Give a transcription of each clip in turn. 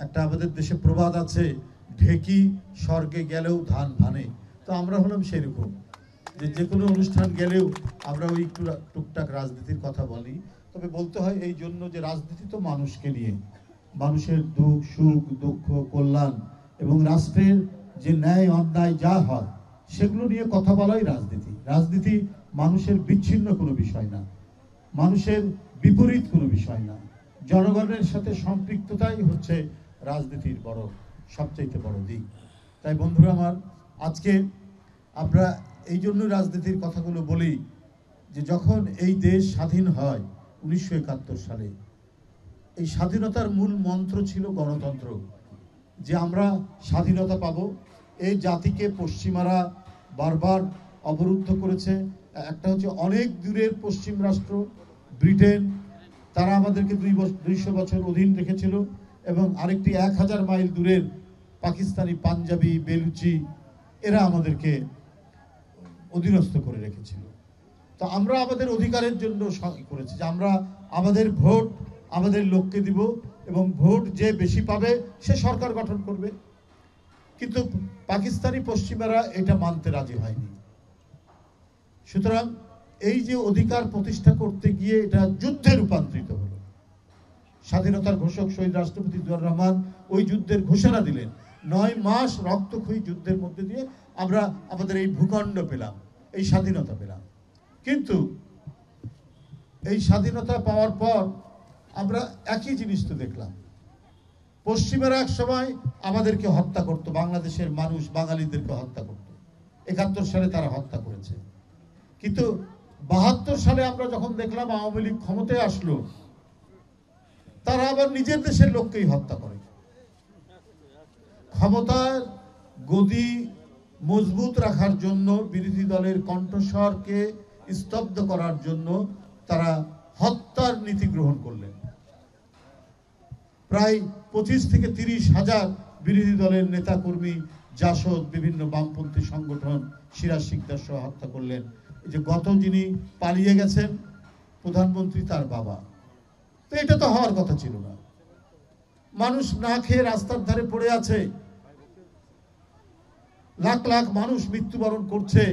একটা আমাদের দেশে প্রবাদ আছে, ঢেকি স্বর্গে গেলেও ধান ভানে। তো আমরা হলাম সেরকম, যে কোনো অনুষ্ঠান গেলেও আমরা ওই একটু টুকটাক রাজনীতির কথা বলি। তবে বলতে হয় এই জন্য যে রাজনীতি তো মানুষকে নিয়ে, মানুষের দুঃখ সুখ দুঃখ কল্যাণ এবং রাষ্ট্রের যে ন্যায় অন্যায় যা হয় সেগুলো নিয়ে কথা বলাই রাজনীতি। রাজনীতি মানুষের বিচ্ছিন্ন কোনো বিষয় না, মানুষের বিপরীত কোনো বিষয় না। জনগণের সাথে সম্পৃক্ততাই হচ্ছে রাজনীতির সবচাইতে বড় দিক। তাই বন্ধুরা আমার, আজকে আমরা এই জন্য রাজনীতির কথাগুলো বলি যে যখন এই দেশ স্বাধীন হয় 1971 সালে, এই স্বাধীনতার মূল মন্ত্র ছিল গণতন্ত্র, যে আমরা স্বাধীনতা পাবো। এই জাতিকে পশ্চিমারা বারবার অবরুদ্ধ করেছে। একটা হচ্ছে অনেক দূরের পশ্চিম রাষ্ট্র ব্রিটেন, তারা আমাদেরকে 200 বছর অধীন রেখেছিল, এবং আরেকটি 1000 মাইল দূরের পাকিস্তানি পাঞ্জাবি বেলুচি, এরা আমাদেরকে অধীনস্থ করে রেখেছিল। তো আমরা আমাদের অধিকারের জন্য করেছি যে আমরা আমাদের ভোট আমাদের লোককে দিব, এবং ভোট যে বেশি পাবে সে সরকার গঠন করবে। কিন্তু পাকিস্তানি পশ্চিমারা এটা মানতে রাজি হয়নি। সুতরাং এই যে অধিকার প্রতিষ্ঠা করতে গিয়ে এটা যুদ্ধে রূপান্তরিত হলো। স্বাধীনতার ঘোষক শহীদ রাষ্ট্রপতি জিয়াউর রহমান ওই যুদ্ধের ঘোষণা দিলেন। 9 মাস রক্তক্ষয়ী যুদ্ধের মধ্যে দিয়ে আমরা আমাদের এই ভূখণ্ড পেলাম, এই স্বাধীনতা পেলাম। কিন্তু এই স্বাধীনতা পাওয়ার পর আমরা একই জিনিস তো দেখলাম, পশ্চিমেরা এক সময় আমাদেরকে হত্যা করত, বাংলাদেশের মানুষ বাঙালিদেরকে হত্যা করত। 71 সালে তারা হত্যা করেছে। কিন্তু 72 সালে আমরা যখন দেখলাম আওয়ামী লীগ ক্ষমতায় আসলো, তারা আবার নিজের দেশের লোককেই হত্যা করে। ক্ষমতার গদি মজবুত রাখার জন্য, বিরোধী দলের কণ্ঠস্বরকে স্তব্ধ করার জন্য তারা হত্যার নীতি গ্রহণ করলেন। প্রায় 25 থেকে 30 হাজার বিরোধী দলের নেতা কর্মী, জাসদ, বিভিন্ন বামপন্থী সংগঠন, সিরাজ শিকদার সহ হত্যা করলেন। এই যে গত যিনি পালিয়ে গেছেন প্রধানমন্ত্রী, তার বাবা, তো এটা তো হওয়ার কথা ছিল না। মানুষ না খেয়ে রাস্তার ধারে পড়ে আছে, লাখ লাখ মানুষ মৃত্যুবরণ করছে,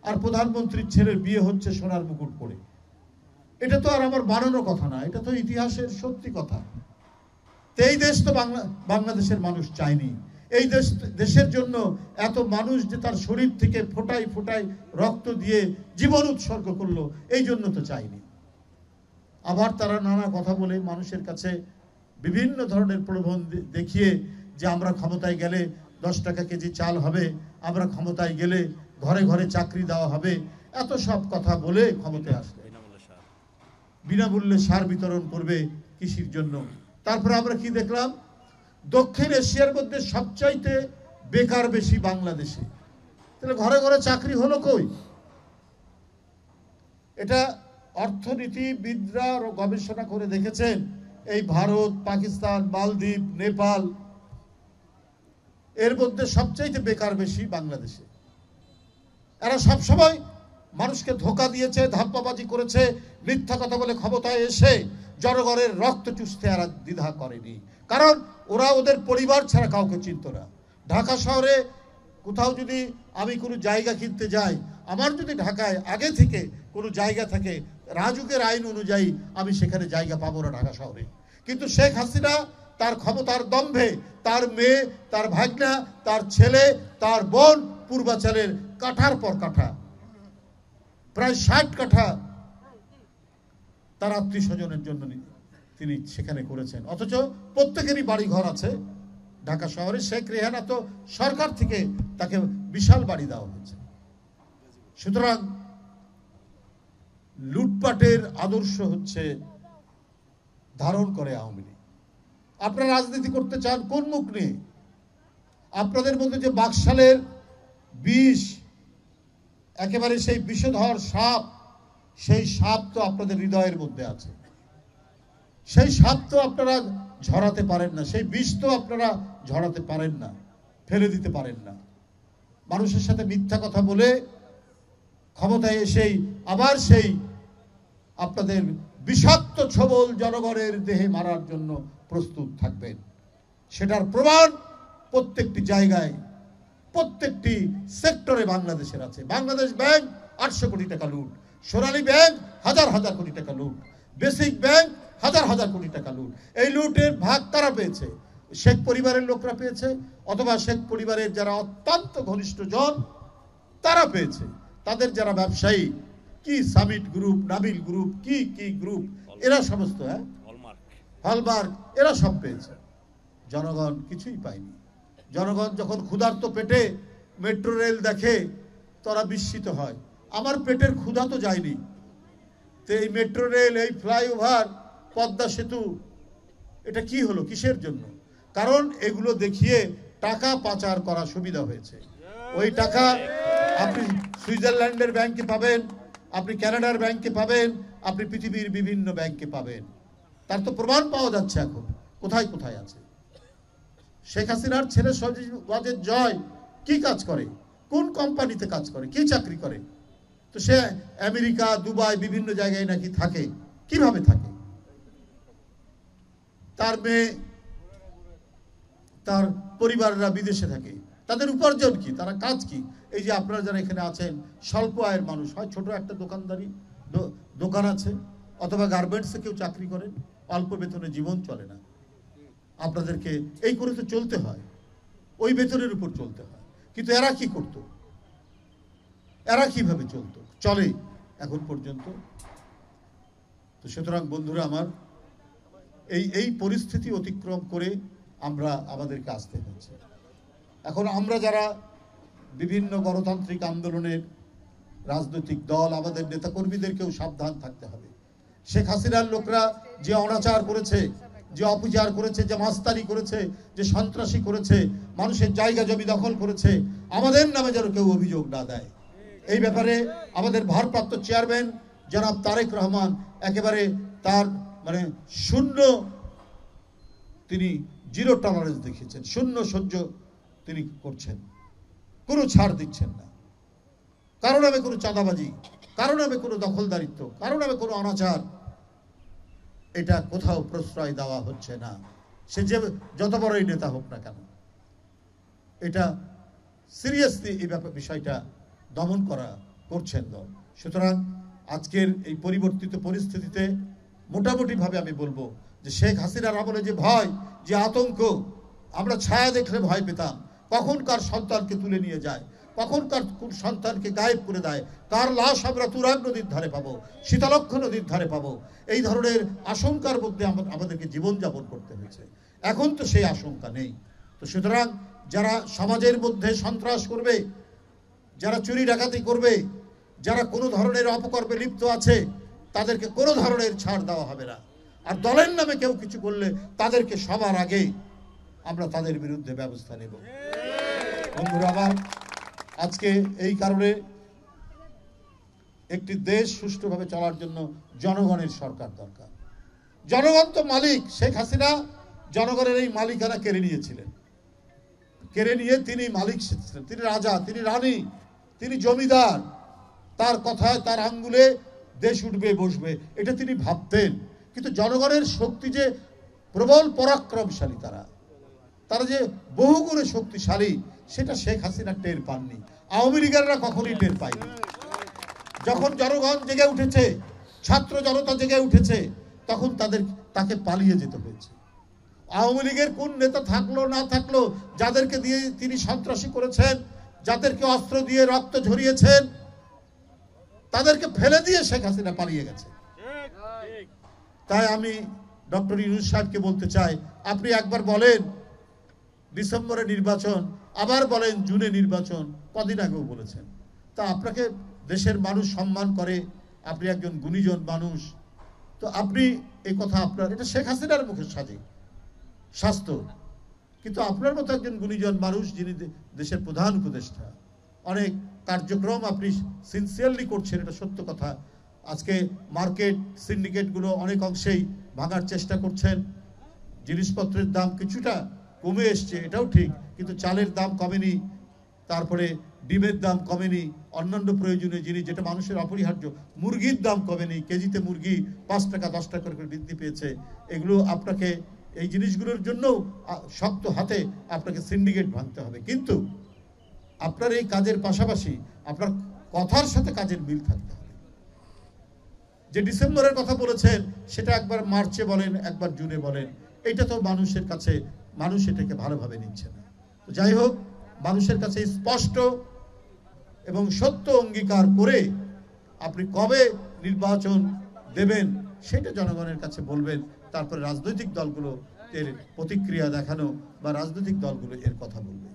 আর প্রধানমন্ত্রীর ছেলের বিয়ে হচ্ছে সোনার মুকুট পরে। এটা তো আর আমার বানানো কথা না, এটা তো ইতিহাসের সত্যি কথা। এই দেশ তো বাংলাদেশের মানুষ চায়নি। এই দেশের জন্য এত মানুষ যে তার শরীর থেকে ফোটায় ফোটায় রক্ত দিয়ে জীবন উৎসর্গ করলো, এই জন্য তো চায়নি। আবার তারা নানা কথা বলে মানুষের কাছে বিভিন্ন ধরনের প্রলোভন দেখিয়ে যে আমরা ক্ষমতায় গেলে 10 টাকা কেজি চাল হবে, আমরা ক্ষমতায় গেলে ঘরে ঘরে চাকরি দেওয়া হবে, এত সব কথা বলে ক্ষমতায় আসবে। বিনামূল্যে সার বিতরণ করবে কৃষির জন্য। তারপরে আমরা কি দেখলাম, দক্ষিণ এশিয়ার মধ্যে সবচাইতে বেকার বেশি বাংলাদেশে। তাহলে ঘরে ঘরে চাকরি হলো কই? এটা অর্থনীতিবিদরা গবেষণা করে দেখেছেন, এই ভারত, পাকিস্তান, মালদ্বীপ, নেপাল, এর মধ্যে সবচাইতে বেকার বেশি বাংলাদেশে। এরা সবসময় মানুষকে ধোঁকা দিয়েছে, ধাপ্পাবাজি করেছে, মিথ্যা কথা বলে ক্ষমতায় এসে জনগণের রক্ত চুষতে এরা দ্বিধা করেনি। কারণ ওরা ওদের পরিবার ছাড়া কাউকে চিনত না। ঢাকা শহরে কোথাও যদি আমি কোনো জায়গা কিনতে যাই, আমার যদি ঢাকায় আগে থেকে কোনো জায়গা থাকে, রাজুকের আইন অনুযায়ী আমি সেখানে জায়গা পাবো না ঢাকা শহরে। কিন্তু শেখ হাসিনা তার ক্ষমতার দম্ভে তার মেয়ে, তার ভাগনা, তার ছেলে, তার বোন পূর্বাঞ্চলের কাঠার পর কাঠা, প্রায় 60 কাঠা তার আত্মীয় স্বজনের জন্য তিনি সেখানে করেছেন। অথচ প্রত্যেকেরই বাড়ি ঘর আছে ঢাকা শহরে। শেখ রেহানা তো সরকার থেকে তাকে বিশাল বাড়ি দেওয়া হয়েছে। সুতরাং লুটপাটের আদর্শ হচ্ছে ধারণ করে আওয়ামী লীগ। আপনারা রাজনীতি করতে চান কোন মুখ নিয়ে? আপনাদের মধ্যে যে বাকশালের বিষ, একেবারে সেই বিষধর সাপ, সেই সাপ তো আপনাদের হৃদয়ের মধ্যে আছে। সেই সাপ তো আপনারা ঝরাতে পারেন না, সেই বিষ তো আপনারা ঝরাতে পারেন না, ফেলে দিতে পারেন না। মানুষের সাথে মিথ্যা কথা বলে ক্ষমতায় এসেই আবার সেই আপনাদের বিষাক্ত ছবল জনগণের দেহে মারার জন্য প্রস্তুত থাকবেন। সেটার প্রমাণ প্রত্যেকটি জায়গায়, প্রত্যেকটি সেক্টরে বাংলাদেশের আছে। বাংলাদেশ ব্যাংক 800 কোটি টাকা লুট, সোনালী ব্যাংক হাজার হাজার কোটি টাকা লুট, বেসিক ব্যাংক হাজার হাজার কোটি টাকা লুট। এই লুটের ভাগ কারা পেয়েছে? শেখ পরিবারের লোকরা পেয়েছে, অথবা শেখ পরিবারের যারা অত্যন্ত ঘনিষ্ঠ জন তারা পেয়েছে। তাদের যারা ব্যবসায়ী, কি সামিট গ্রুপ, নাবিল গ্রুপ, কি কি গ্রুপ, এরা সমস্ত, হলমার্ক, এরা সব পেয়েছে। জনগণ কিছুই পায়নি। জনগণ যখন ক্ষুধার্ত পেটে মেট্রো রেল দেখে তারা বিস্মিত হয়। আমার পেটের ক্ষুধা তো যায়নি, তো এই মেট্রো রেল, এই ফ্লাইওভার, পদ্মা সেতু, এটা কি হলো, কিসের জন্য? কারণ এগুলো দেখিয়ে টাকা পাচার করা সুবিধা হয়েছে। ওই টাকা আপনি সুইজারল্যান্ডের ব্যাংকে পাবেন, আপনি কানাডার ব্যাংকে পাবেন, আপনি পৃথিবীর বিভিন্ন ব্যাংকে পাবেন। তার তো প্রমাণ পাওয়া যাচ্ছে এখন কোথায় কোথায় আছে। শেখ হাসিনার ছেলে সজীব ওয়াজেদ জয় কি কাজ করে, কোন কোম্পানিতে কাজ করে, কি চাকরি করে? তো সে আমেরিকা, দুবাই, বিভিন্ন জায়গায় নাকি থাকে। কিভাবে থাকে? তার মেয়ে, তার পরিবাররা বিদেশে থাকে। তাদের উপার্জন কি, তারা কাজ কি? এই যে আপনারা যারা এখানে আছেন, স্বল্প আয়ের মানুষ, হয় ছোট একটা দোকানদারি দোকান আছে, অথবা গার্মেন্টসে কেউ চাকরি করেন, অল্প বেতনে জীবন চলে না। আপনাদেরকে এই করে তো চলতে হয়, ওই বেতনের উপর চলতে হয়। কিন্তু এরা কি করতো, এরা কিভাবে চলতো, চলে এখন পর্যন্ত? তো সুতরাং বন্ধুরা আমার, এই পরিস্থিতি অতিক্রম করে আমরা আমাদেরকে আসতে হচ্ছে। এখন আমরা যারা বিভিন্ন গণতান্ত্রিক আন্দোলনের রাজনৈতিক দল, আমাদের নেতাকর্মীদেরকেও সাবধান থাকতে হবে। শেখ হাসিনার লোকরা যে অনাচার করেছে, যে অপচার করেছে, যে মাস্তানি করেছে, যে সন্ত্রাসী করেছে, মানুষের জায়গা জমি দখল করেছে, আমাদের নামে যেন কেউ অভিযোগ না দেয়। এই ব্যাপারে আমাদের ভারপ্রাপ্ত চেয়ারম্যান জনাব তারেক রহমান একেবারে তার শূন্য, তিনি জিরো টলারেন্স দেখিয়েছেন, শূন্য সহ্য তিনি করছেন, কোনো ছাড় দিচ্ছেন না। কারণ নামে কোনো চাঁদাবাজি, কারণ নামে কোনো দখলদারিত্ব, কারণ নামে কোনো অনাচার, এটা কোথাও প্রশ্রয় দেওয়া হচ্ছে না। সে যে যত বড়ই নেতা হোক না কেন, এটা সিরিয়াসলি এই বিষয়টা দমন করছেন দল। সুতরাং আজকের এই পরিবর্তিত পরিস্থিতিতে মোটামুটিভাবে আমি বলবো যে শেখ হাসিনার আমলে যে ভয়, যে আতঙ্ক, আমরা ছায়া দেখলে ভয় পেতাম, কখন কার সন্তানকে তুলে নিয়ে যায়, কখন কার সন্তানকে গায়েব করে দেয়, কার লাশ আমরা তুরাগ নদীর ধারে পাবো, শীতলক্ষ নদীর ধারে পাবো, এই ধরনের আশঙ্কার মধ্যে আমাদেরকে জীবনযাপন করতে হয়েছে। এখন তো সেই আশঙ্কা নেই। তো সুতরাং যারা সমাজের মধ্যে সন্ত্রাস করবে, যারা চুরি ডাকাতি করবে, যারা কোনো ধরনের অপকর্মে লিপ্ত আছে, তাদেরকে কোনো ধরনের ছাড় দেওয়া হবে না। আর দলের নামে কেউ কিছু করলে তাদেরকে সবার আগে আমরা তাদের বিরুদ্ধে ব্যবস্থা নেব। বন্ধুরা আমার, আজকে এই কারণে একটি দেশ সুষ্ঠুভাবে চলার জন্য জনগণের সরকার দরকার। জনগণ তো মালিক। শেখ হাসিনা জনগণের এই মালিকানা কেড়ে নিয়েছিলেন, কেড়ে নিয়ে তিনি মালিক ছিলেন, তিনি রাজা, তিনি রানী, তিনি জমিদার। তার কথায়, তার আঙ্গুলে দেশ উঠবে বসবে, এটা তিনি ভাবতেন। কিন্তু জনগণের শক্তি যে প্রবল পরাক্রমশালী, তারা যে বহুগুণে শক্তিশালী, সেটা শেখ হাসিনা টের পাননি, আওয়ামী লীগেররা কখনই টের পায়নি। যখন জনগণ জেগে উঠেছে, ছাত্র জনতা জেগে উঠেছে, তখন তাকে পালিয়ে যেতে হয়েছে। আওয়ামী লীগের কোন নেতা থাকলো না থাকলো, যাদেরকে দিয়ে তিনি সন্ত্রাসী করেছেন, যাদেরকে অস্ত্র দিয়ে রক্ত ঝরিয়েছেন, তাদেরকে ফেলে দিয়ে শেখ হাসিনা পালিয়ে গেছে। তাই আমি ডক্টর ইউনূস সাহেবকে বলতে চাই, আপনি একবার বলেন ডিসেম্বরে নির্বাচন, আবার বলেন জুনে নির্বাচন, কদিন আগেও বলেছেন। তা আপনাকে দেশের মানুষ সম্মান করে, আপনি একজন গুণীজন মানুষ, তো আপনি এই কথা, আপনার এটা শেখ হাসিনার মুখে সাজে স্বাস্থ্য, কিন্তু আপনার মতো একজন গুণীজন মানুষ, যিনি দেশের প্রধান উপদেষ্টা, অনেক কার্যক্রম আপনি সিনসিয়ারলি করছেন, এটা সত্য কথা। আজকে মার্কেট সিন্ডিকেটগুলো অনেক অংশেই ভাঙার চেষ্টা করছেন, জিনিসপত্রের দাম কিছুটা কমে এসছে, এটাও ঠিক, কিন্তু চালের দাম কমেনি, তারপরে ডিমের দাম কমেনি, অন্যান্য প্রয়োজনীয় জিনিস যেটা মানুষের অপরিহার্য, মুরগির দাম কমেনি, কেজিতে মুরগি 5 টাকা 10 টাকা করে বৃদ্ধি পেয়েছে। এগুলো আপনাকে এই জিনিসগুলোর জন্য শক্ত হাতে আপনাকে সিন্ডিকেট ভাঙতে হবে, কিন্তু আপনার এই কাজের পাশাপাশি আপনার কথার সাথে কাজের মিল থাকতে হবে। যে ডিসেম্বরের কথা বলেছেন সেটা একবার মার্চে বলেন, একবার জুনে বলেন, এটা তো মানুষের কাছে, মানুষ এটাকে ভালোভাবে নিচ্ছে না। তো যাই হোক, মানুষের কাছে স্পষ্ট এবং সত্য অঙ্গীকার করে আপনি কবে নির্বাচন দেবেন সেটা জনগণের কাছে বলবেন। তারপরে রাজনৈতিক দলগুলো এর প্রতিক্রিয়া দেখানো বা রাজনৈতিক দলগুলো এর কথা বলবে।